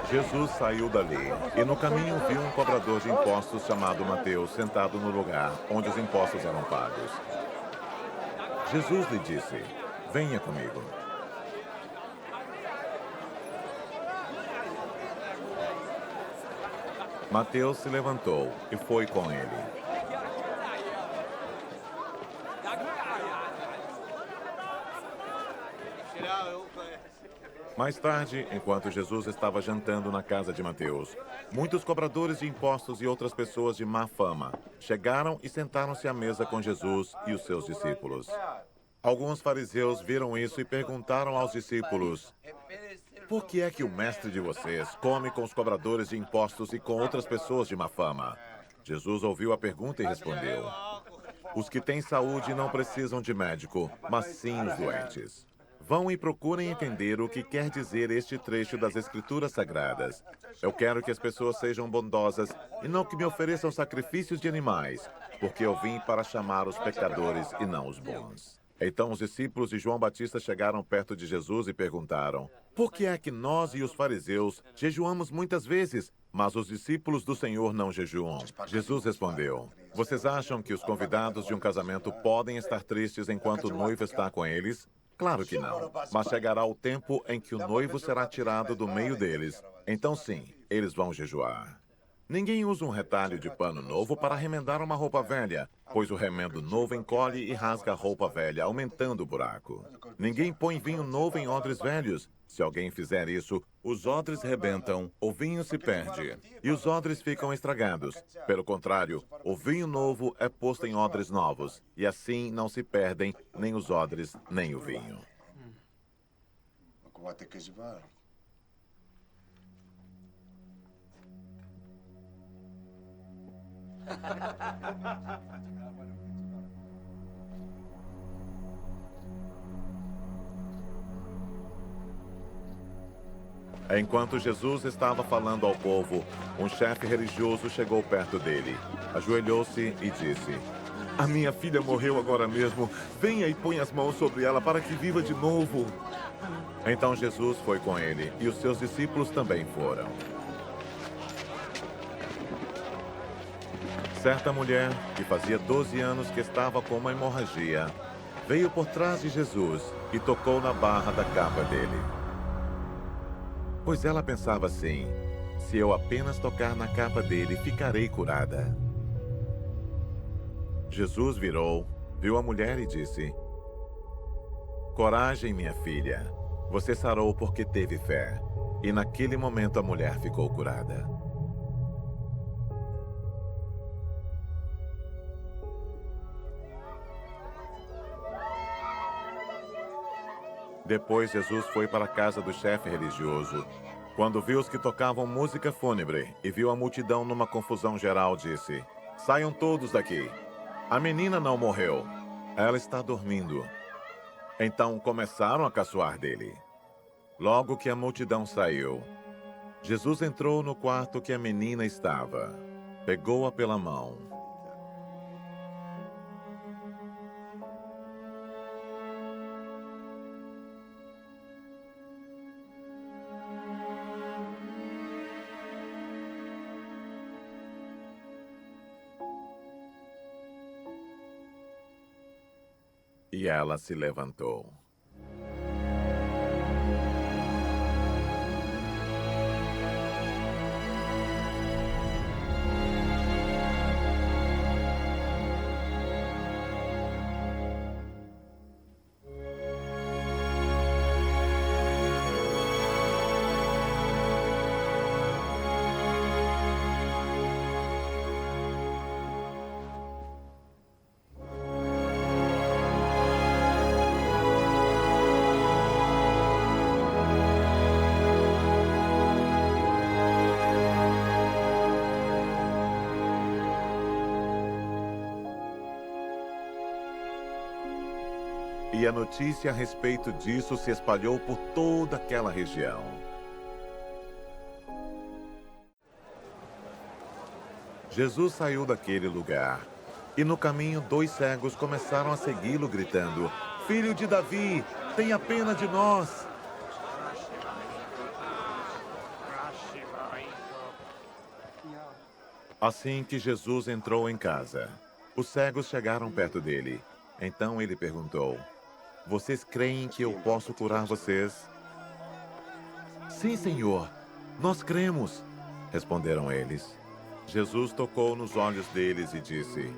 Jesus saiu dali e no caminho viu um cobrador de impostos chamado Mateus sentado no lugar onde os impostos eram pagos. Jesus lhe disse: "Venha comigo." Mateus se levantou e foi com ele. Mais tarde, enquanto Jesus estava jantando na casa de Mateus, muitos cobradores de impostos e outras pessoas de má fama chegaram e sentaram-se à mesa com Jesus e os seus discípulos. Alguns fariseus viram isso e perguntaram aos discípulos: "Por que é que o mestre de vocês come com os cobradores de impostos e com outras pessoas de má fama?" Jesus ouviu a pergunta e respondeu: "Os que têm saúde não precisam de médico, mas sim os doentes. Vão e procurem entender o que quer dizer este trecho das Escrituras Sagradas. Eu quero que as pessoas sejam bondosas e não que me ofereçam sacrifícios de animais, porque eu vim para chamar os pecadores e não os bons." Então os discípulos de João Batista chegaram perto de Jesus e perguntaram: "Por que é que nós e os fariseus jejuamos muitas vezes, mas os discípulos do Senhor não jejuam?" Jesus respondeu: "Vocês acham que os convidados de um casamento podem estar tristes enquanto o noivo está com eles? Claro que não. Mas chegará o tempo em que o noivo será tirado do meio deles. Então sim, eles vão jejuar. Ninguém usa um retalho de pano novo para remendar uma roupa velha, pois o remendo novo encolhe e rasga a roupa velha, aumentando o buraco. Ninguém põe vinho novo em odres velhos. Se alguém fizer isso, os odres rebentam, o vinho se perde e os odres ficam estragados. Pelo contrário, o vinho novo é posto em odres novos, e assim não se perdem nem os odres, nem o vinho." Enquanto Jesus estava falando ao povo, um chefe religioso chegou perto dele, ajoelhou-se e disse: "A minha filha morreu agora mesmo. Venha e ponha as mãos sobre ela para que viva de novo." Então Jesus foi com ele e os seus discípulos também foram. Certa mulher, que fazia 12 anos que estava com uma hemorragia, veio por trás de Jesus e tocou na barra da capa dele. Pois ela pensava assim: "Se eu apenas tocar na capa dele, ficarei curada." Jesus virou, viu a mulher e disse: "Coragem, minha filha. Você sarou porque teve fé." E naquele momento a mulher ficou curada. Depois Jesus foi para a casa do chefe religioso. Quando viu os que tocavam música fúnebre e viu a multidão numa confusão geral, disse: "Saiam todos daqui. A menina não morreu. Ela está dormindo." Então começaram a caçoar dele. Logo que a multidão saiu, Jesus entrou no quarto que a menina estava. Pegou-a pela mão. E ela se levantou. E a notícia a respeito disso se espalhou por toda aquela região. Jesus saiu daquele lugar. E no caminho, 2 cegos começaram a segui-lo, gritando: Filho de Davi, tenha pena de nós! Assim que Jesus entrou em casa, os cegos chegaram perto dele. Então ele perguntou: Vocês creem que eu posso curar vocês? Sim, Senhor, nós cremos, responderam eles. Jesus tocou nos olhos deles e disse: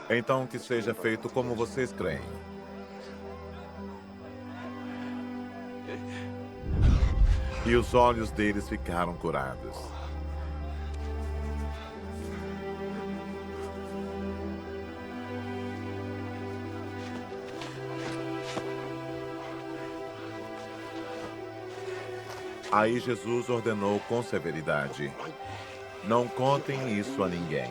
Então que seja feito como vocês creem. E os olhos deles ficaram curados. Aí Jesus ordenou com severidade: Não contem isso a ninguém.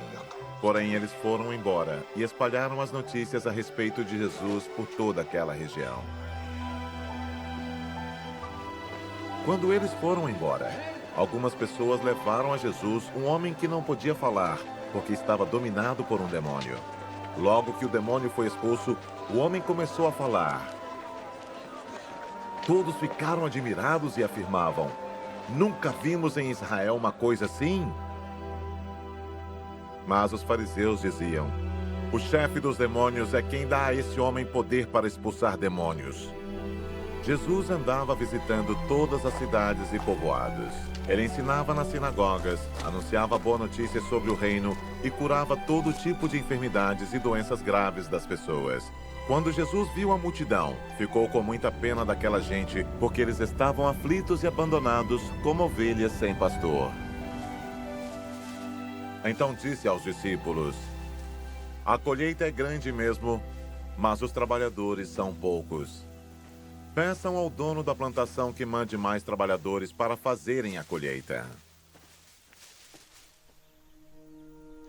Porém, eles foram embora e espalharam as notícias a respeito de Jesus por toda aquela região. Quando eles foram embora, algumas pessoas levaram a Jesus um homem que não podia falar, porque estava dominado por um demônio. Logo que o demônio foi expulso, o homem começou a falar. Todos ficaram admirados e afirmavam: Nunca vimos em Israel uma coisa assim? Mas os fariseus diziam: O chefe dos demônios é quem dá a esse homem poder para expulsar demônios. Jesus andava visitando todas as cidades e povoados. Ele ensinava nas sinagogas, anunciava boa notícia sobre o reino e curava todo tipo de enfermidades e doenças graves das pessoas. Quando Jesus viu a multidão, ficou com muita pena daquela gente, porque eles estavam aflitos e abandonados como ovelhas sem pastor. Então disse aos discípulos: A colheita é grande mesmo, mas os trabalhadores são poucos. Peçam ao dono da plantação que mande mais trabalhadores para fazerem a colheita.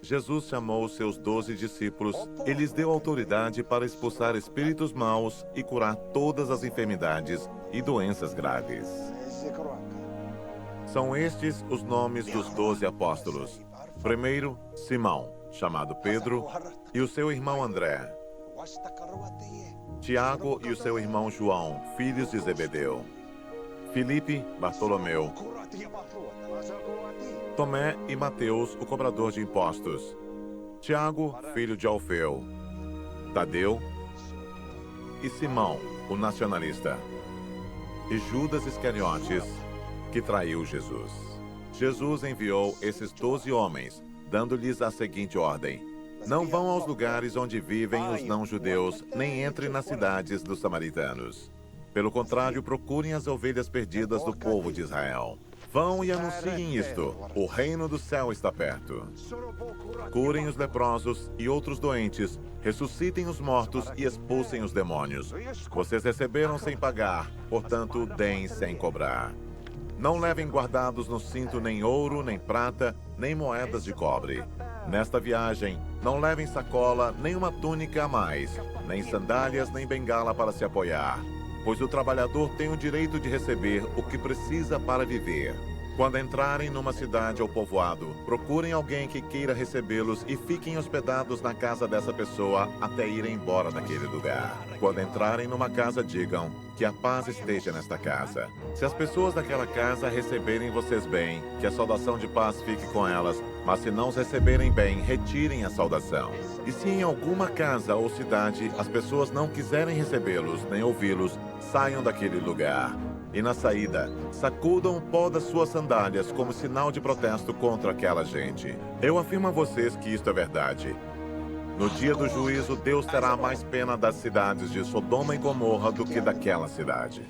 Jesus chamou os seus 12 discípulos e lhes deu autoridade para expulsar espíritos maus e curar todas as enfermidades e doenças graves. São estes os nomes dos 12 apóstolos. Primeiro, Simão, chamado Pedro, e o seu irmão André. Tiago e o seu irmão João, filhos de Zebedeu. Filipe, Bartolomeu. Tomé e Mateus, o cobrador de impostos. Tiago, filho de Alfeu. Tadeu e Simão, o nacionalista. E Judas Iscariotes, que traiu Jesus. Jesus enviou esses 12 homens, dando-lhes a seguinte ordem: Não vão aos lugares onde vivem os não-judeus, nem entrem nas cidades dos samaritanos. Pelo contrário, procurem as ovelhas perdidas do povo de Israel. Vão e anunciem isto: o reino do céu está perto. Curem os leprosos e outros doentes, ressuscitem os mortos e expulsem os demônios. Vocês receberam sem pagar, portanto, deem sem cobrar. Não levem guardados no cinto nem ouro, nem prata, nem moedas de cobre. Nesta viagem, não levem sacola, nem uma túnica a mais, nem sandálias, nem bengala para se apoiar, pois o trabalhador tem o direito de receber o que precisa para viver. Quando entrarem numa cidade ou povoado, procurem alguém que queira recebê-los e fiquem hospedados na casa dessa pessoa até irem embora daquele lugar. Quando entrarem numa casa, digam: que a paz esteja nesta casa. Se as pessoas daquela casa receberem vocês bem, que a saudação de paz fique com elas, mas se não os receberem bem, retirem a saudação. E se em alguma casa ou cidade as pessoas não quiserem recebê-los nem ouvi-los, saiam daquele lugar. E na saída, sacudam o pó das suas sandálias como sinal de protesto contra aquela gente. Eu afirmo a vocês que isto é verdade. No dia do juízo, Deus terá mais pena das cidades de Sodoma e Gomorra do que daquela cidade.